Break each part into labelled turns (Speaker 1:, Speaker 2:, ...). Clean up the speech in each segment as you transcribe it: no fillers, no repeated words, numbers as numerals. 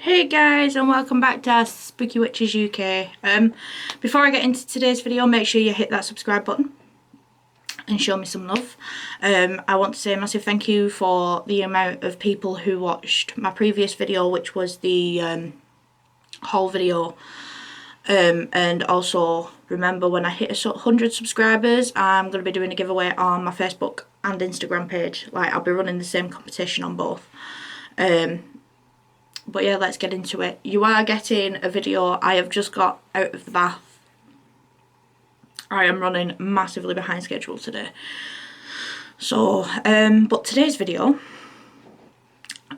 Speaker 1: Hey guys, and welcome back to our Spooky Witches UK. Before I get into today's video, make sure you hit that subscribe button and show me some love. I want to say a massive thank you for the amount of people who watched my previous video, which was the haul video. And also remember, when I hit 100 subscribers, I'm going to be doing a giveaway on my Facebook and Instagram page. Like, I'll be running the same competition on both. But yeah, let's get into it. You are getting a video. I have just got out of the bath. I am running massively behind schedule today. So, but today's video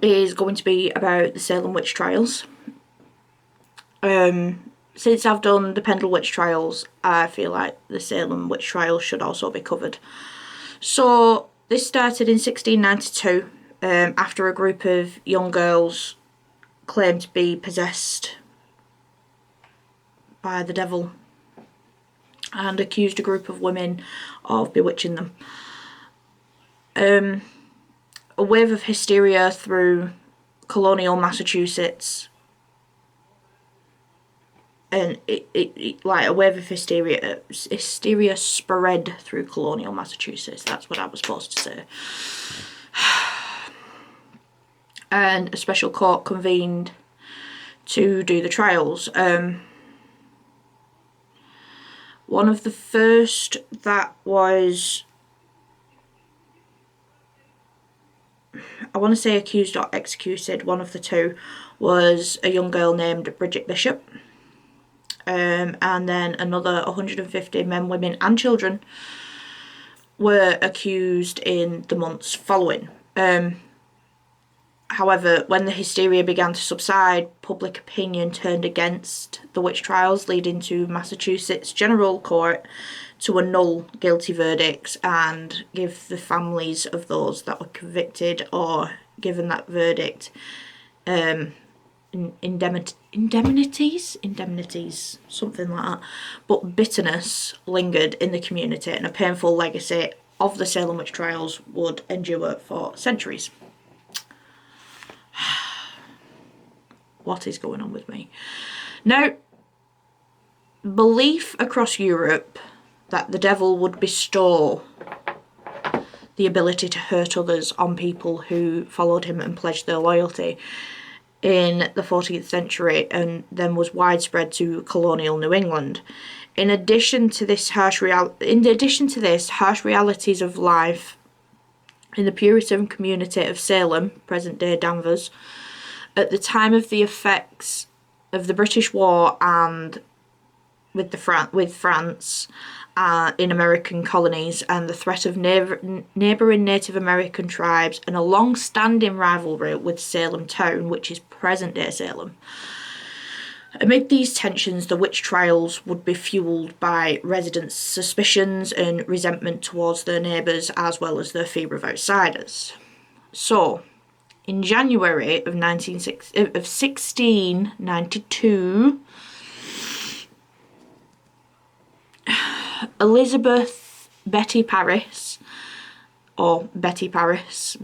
Speaker 1: is going to be about the Salem witch trials. Since I've done the Pendle witch trials, I feel like the Salem witch trials should also be covered. So, this started in 1692 after a group of young girls claimed to be possessed by the devil and accused a group of women of bewitching them. A wave of hysteria through colonial Massachusetts, and like a wave of hysteria spread through colonial Massachusetts. That's what I was supposed to say. And a special court convened to do the trials. One of the first that was, I want to say accused or executed, one of the two, was a young girl named Bridget Bishop. And then another 150 men, women and children were accused in the months following. However, when the hysteria began to subside, public opinion turned against the witch trials, leading to Massachusetts General Court to annul guilty verdicts and give the families of those that were convicted or given that verdict indemnities, something like that. But bitterness lingered in the community, and a painful legacy of the Salem witch trials would endure for centuries. What is going on with me? Now, belief across Europe that the devil would bestow the ability to hurt others on people who followed him and pledged their loyalty in the 14th century, and then was widespread to colonial New England. In addition to this, harsh realities of life in the Puritan community of Salem, present-day Danvers, at the time of the effects of the British War and with France in American colonies, and the threat of neighbouring Native American tribes, and a long-standing rivalry with Salem town, which is present-day Salem. Amid these tensions, the witch trials would be fuelled by residents' suspicions and resentment towards their neighbours, as well as their fear of outsiders. So, in January of 1692, Elizabeth Betty Paris, or Betty Paris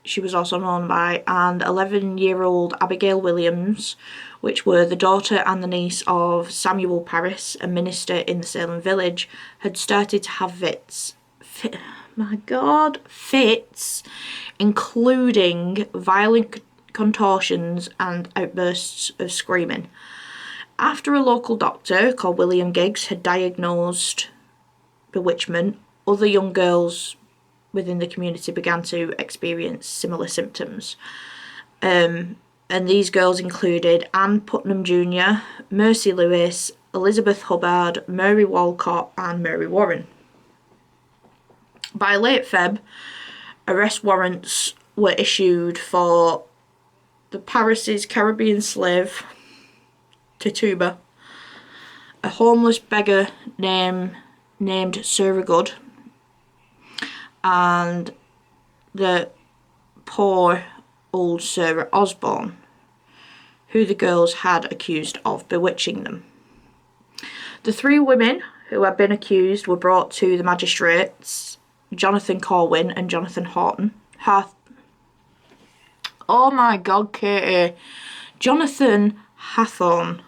Speaker 1: she was also known by, and 11-year-old Abigail Williams, which were the daughter and the niece of Samuel Paris, a minister in the Salem village, had started to have fits, including violent contortions and outbursts of screaming. After a local doctor called William Giggs had diagnosed bewitchment, other young girls within the community began to experience similar symptoms. And these girls included Anne Putnam Jr., Mercy Lewis, Elizabeth Hubbard, Mary Walcott, and Mary Warren. By late Feb, arrest warrants were issued for the Paris' Caribbean slave, Tituba, a homeless beggar named Suragud, and the poor old Sarah Osborne, who the girls had accused of bewitching them. The three women who had been accused were brought to the magistrates, Jonathan Corwin and Jonathan Horton. Oh my God, Katie. Jonathan Hathorne.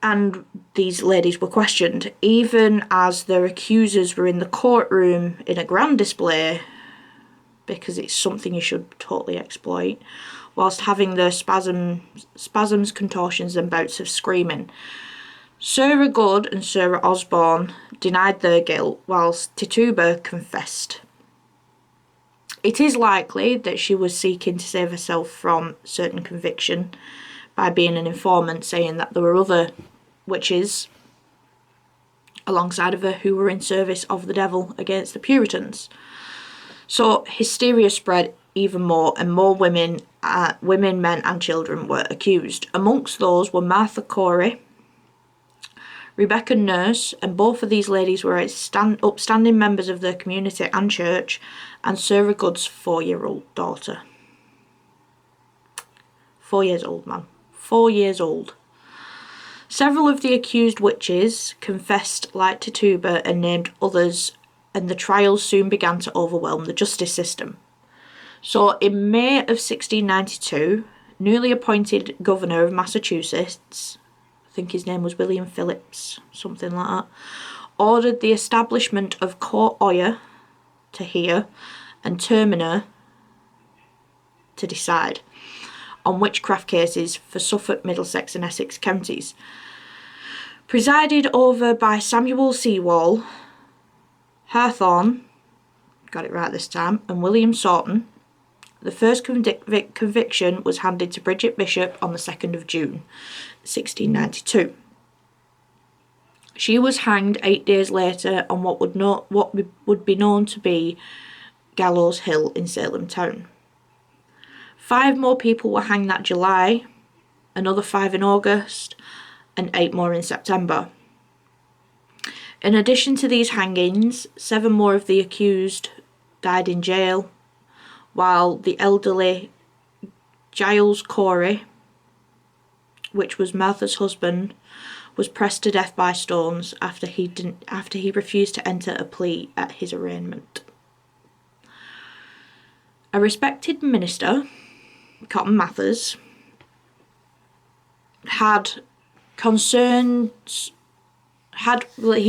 Speaker 1: And these ladies were questioned, even as their accusers were in the courtroom in a grand display, because it's something you should totally exploit, whilst having their spasms, contortions and bouts of screaming. Sarah Good and Sarah Osborne denied their guilt, whilst Tituba confessed. It is likely that she was seeking to save herself from certain conviction by being an informant, saying that there were other witches alongside of her who were in service of the devil against the Puritans. So hysteria spread even more, and more women, men and children were accused. Amongst those were Martha Corey, Rebecca Nurse, and both of these ladies were upstanding members of their community and church, and Sarah Good's 4-year-old daughter. 4 years old, man. 4 years old. Several of the accused witches confessed like Tituba and named others, and the trials soon began to overwhelm the justice system. So in May of 1692, newly appointed governor of Massachusetts, I think his name was William Phillips, something like that, ordered the establishment of Court Oyer to hear and Terminer to decide on witchcraft cases for Suffolk, Middlesex and Essex counties. Presided over by Samuel Sewall, Hathorne, got it right this time, and William Sorton, the first conviction was handed to Bridget Bishop on the 2nd of June, 1692. She was hanged 8 days later on what would be known to be Gallows Hill in Salem town. 5 more people were hanged that July, another 5 in August, and 8 more in September. In addition to these hangings, 7 more of the accused died in jail, while the elderly Giles Corey, which was Martha's husband, was pressed to death by stones after he refused to enter a plea at his arraignment. A respected minister, Cotton Mather's, he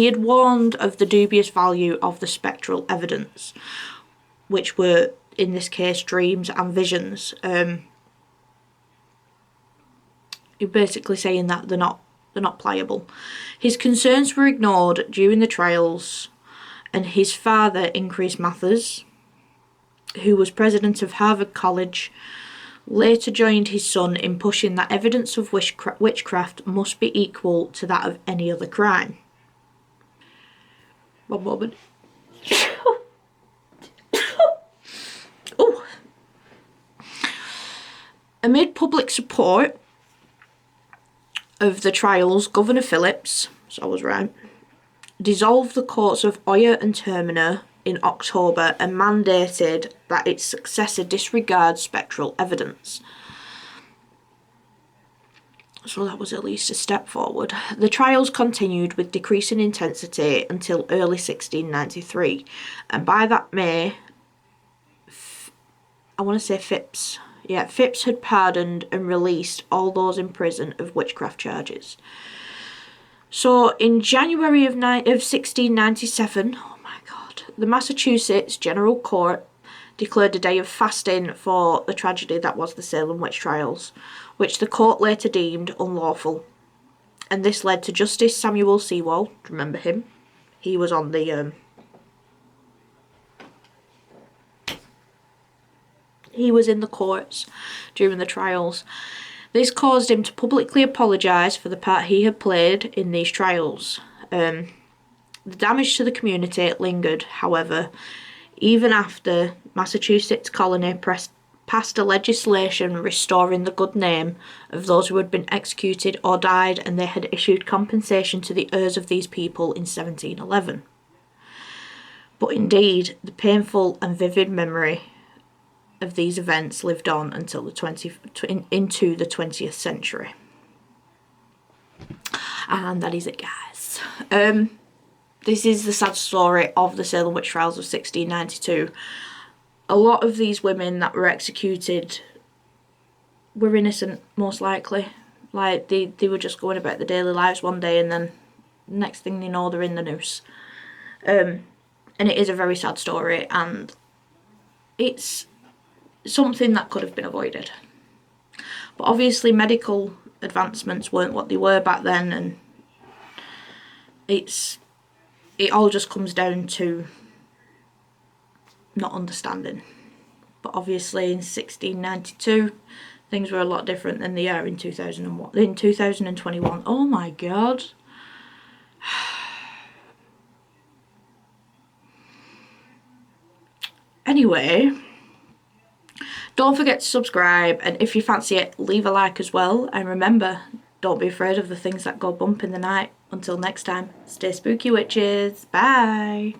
Speaker 1: had warned of the dubious value of the spectral evidence, which were in this case dreams and visions. You're basically saying that they're not pliable. His concerns were ignored during the trials, and his father, Increase Mathers, who was president of Harvard College, later joined his son in pushing that evidence of witchcraft must be equal to that of any other crime. One moment. Oh. Amid public support of the trials, Governor Phillips, so I was right, dissolved the courts of Oyer and Terminer in October and mandated that its successor disregard spectral evidence. So that was at least a step forward. The trials continued with decreasing intensity until early 1693, and by that May, Phipps had pardoned and released all those in prison of witchcraft charges. So in January of 1697, the Massachusetts General Court declared a day of fasting for the tragedy that was the Salem witch trials, which the court later deemed unlawful. And this led to Justice Samuel Sewall. Remember him? He was on the he was in the courts during the trials. This caused him to publicly apologise for the part he had played in these trials. The damage to the community lingered, however, even after Massachusetts colony passed a legislation restoring the good name of those who had been executed or died, and they had issued compensation to the heirs of these people in 1711. But indeed, the painful and vivid memory of these events lived on until into the 20th century. And that is it, guys. This is the sad story of the Salem witch trials of 1692. a lot of these women that were executed were innocent, most likely. Like, they were just going about their daily lives one day, and then next thing you know, they're in the noose. And it is a very sad story, and it's something that could have been avoided. But obviously medical advancements weren't what they were back then, and it all just comes down to not understanding. But obviously in 1692 things were a lot different than they are in 2021. Oh my god. Anyway, don't forget to subscribe, and if you fancy it, leave a like as well. And remember, don't be afraid of the things that go bump in the night. Until next time, stay spooky, witches. Bye.